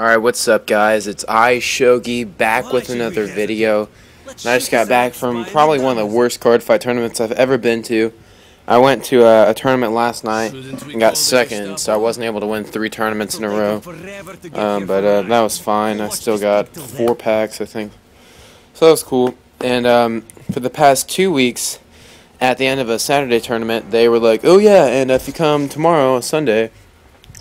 Alright, what's up guys? It's Shogi back with another video. And I just got back from probably one of the worst card fight tournaments I've ever been to. I went to a tournament last night and got second, so I wasn't able to win 3 tournaments in a row. But that was fine. I still got 4 packs, I think. So that was cool. And for the past 2 weeks, at the end of a Saturday tournament, they were like, oh yeah, and if you come tomorrow, Sunday,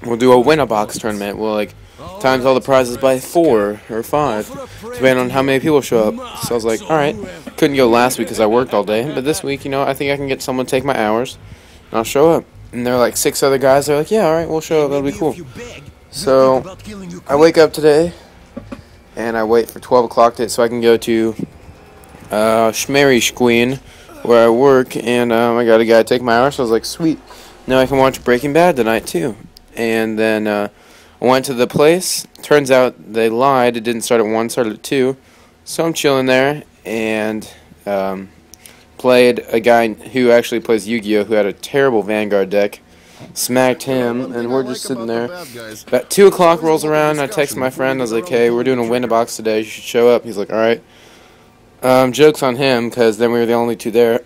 we'll do a win-a-box tournament. We'll like times all the prizes by 4 or 5, depending on how many people show up. So I was like, alright. Couldn't go last week because I worked all day, but this week, you know, I think I can get someone to take my hours, and I'll show up. And there are like 6 other guys, they're like, yeah, alright, we'll show up, that'll be cool. So, I wake up today, and I wait for 12 o'clock so I can go to Schmerry where I work, and I got a guy to take my hours, so I was like, sweet. Now I can watch Breaking Bad tonight, too. And then, I went to the place. Turns out they lied. It didn't start at 1, started at 2. So I'm chilling there and played a guy who actually plays Yu-Gi-Oh! Who had a terrible Vanguard deck. Smacked him, and we're just sitting there. About 2 o'clock rolls around, I text my friend. I was like, hey, we're doing a win-a-box today. You should show up. He's like, alright. Joke's on him, because then we were the only 2 there.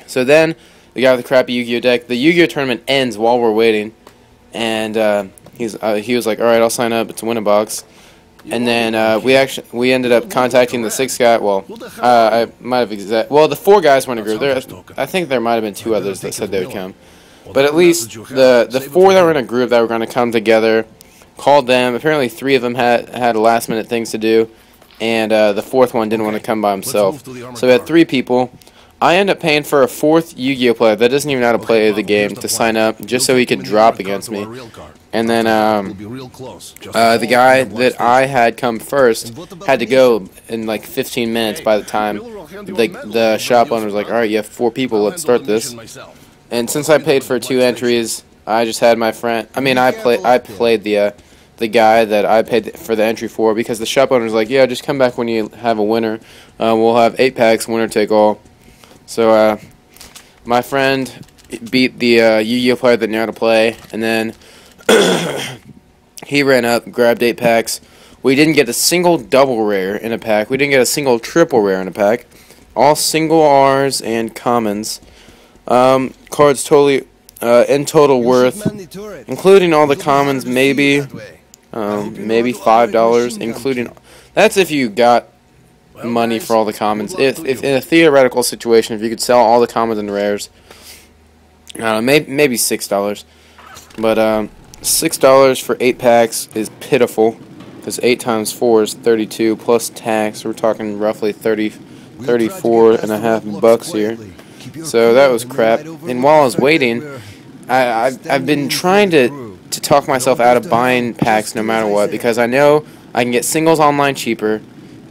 So then, the guy with the crappy Yu-Gi-Oh! Deck, the Yu-Gi-Oh! Tournament ends while we're waiting. And he was like, alright, I'll sign up. It's a win-a-box. And then we ended up contacting the 6th guy. Well, I might have well, the 4 guys were in a group. I think there might have been 2 others that said they would come. But at least the 4 that were in a group that were going to come together called them. Apparently 3 of them had last-minute things to do, and the 4th one didn't want to come by himself. So we had 3 people. I ended up paying for a 4th Yu-Gi-Oh! Player that doesn't even know how to play the game to sign up just so he could drop against me. And then the guy that I had come first had to go in like 15 minutes by the time the shop owner was like, alright, you have 4 people, let's start this. And since I paid for 2 entries, I just had my friend, I played the guy that I paid for the entry for, because the shop owner was like, yeah, just come back when you have a winner. We'll have 8 packs, winner take all. So, my friend beat the Yu-Gi-Oh! Player that knew how to play, and then he ran up, grabbed 8 packs. We didn't get a single double rare in a pack. We didn't get a single triple rare in a pack. All single R's and commons. Cards totally, in total worth, including all the commons, maybe $5, including, that's if you got money for all the commons. If in a theoretical situation, if you could sell all the commons and rares, I don't know, maybe $6. But $6 for 8 packs is pitiful, because 8 times 4 is 32 plus tax. We're talking roughly 34 and a half bucks here. So that was crap. And while I was waiting, I've been trying to talk myself out of buying packs no matter what, because I know I can get singles online cheaper.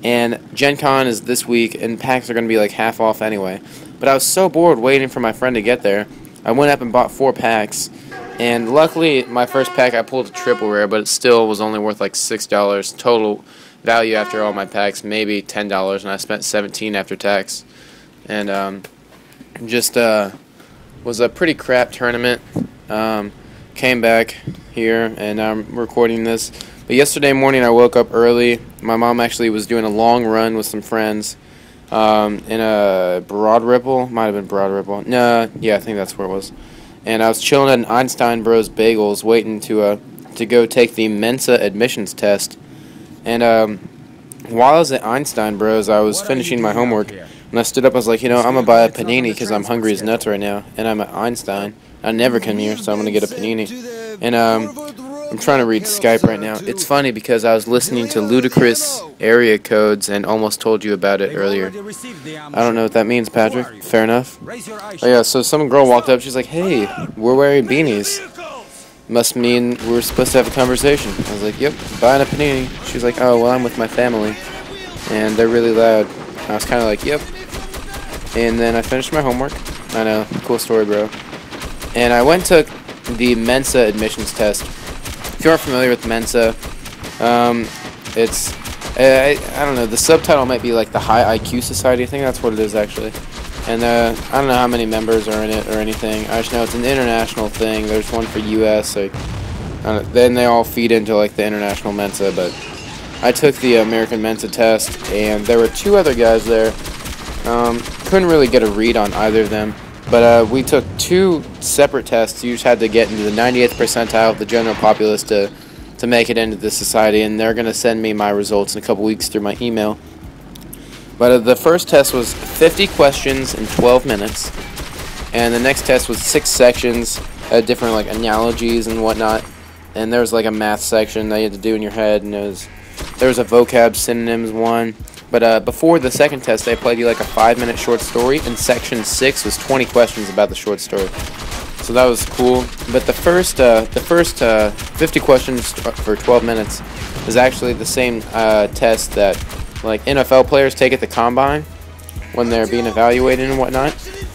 And Gen Con is this week, and packs are going to be like half off anyway. But I was so bored waiting for my friend to get there, I went up and bought 4 packs. And luckily, my first pack I pulled a triple rare, but it still was only worth like $6 total value after all my packs, maybe $10, and I spent $17 after tax. And just was a pretty crap tournament. Came back here, and I'm recording this. But yesterday morning I woke up early. My mom actually was doing a long run with some friends in a Broad Ripple. Might have been Broad Ripple. No, yeah, I think that's where it was. And I was chilling at an Einstein Bros Bagels waiting to go take the Mensa admissions test. And while I was at Einstein Bros, I was finishing my homework. And I stood up, I was like, you know, I'm going to buy a panini because I'm hungry as nuts right now. And I'm at Einstein. I never come here, so I'm going to get a panini. And I'm trying to read Skype right now. It's funny because I was listening to ludicrous area codes and almost told you about it earlier. I don't know what that means, Patrick. Fair enough. Oh yeah, so some girl walked up. She's like, hey, we're wearing beanies. Must mean we're supposed to have a conversation. I was like, yep, buying a panini. She's like, oh, well, I'm with my family, and they're really loud. I was kind of like, yep. And then I finished my homework. I know, cool story, bro. And I went and took the Mensa admissions test. If you aren't familiar with Mensa, it's, I don't know, the subtitle might be like the High IQ Society. I think that's what it is, actually. And I don't know how many members are in it or anything. I just know it's an international thing. There's one for U.S., like Then they all feed into like the international Mensa, but I took the American Mensa test, and there were 2 other guys there. Couldn't really get a read on either of them, but we took 2 separate tests. You just had to get into the 98th percentile of the general populace to make it into the society, and they're going to send me my results in a couple weeks through my email. But the first test was 50 questions in 12 minutes, and the next test was 6 sections, different like analogies and whatnot, and there was like a math section that you had to do in your head, and there was a vocab synonyms one. But before the second test, they played you like a 5-minute short story, and section 6 was 20 questions about the short story. So that was cool. But the first 50 questions for 12 minutes is actually the same test that like NFL players take at the combine when they're being evaluated and whatnot.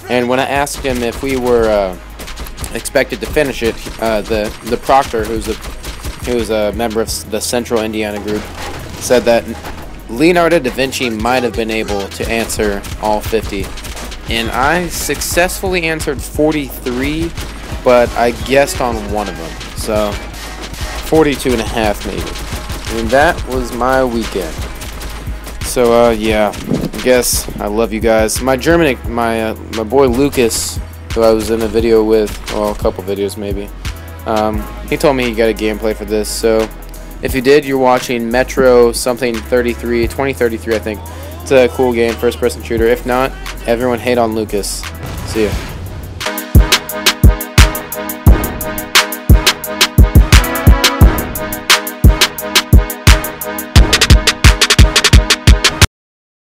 And when I asked him if we were expected to finish it, the proctor, who's a member of the Central Indiana group, said that Leonardo da Vinci might have been able to answer all 50. And I successfully answered 43, but I guessed on one of them. So 42 and a half maybe. And that was my weekend. So yeah, I guess I love you guys. My boy Lucas, who I was in a video with, well, a couple videos maybe, he told me he got a gameplay for this. So if you did, you're watching Metro something 2033 I think. It's a cool game, first person shooter. If not, everyone hate on Lucas. See ya.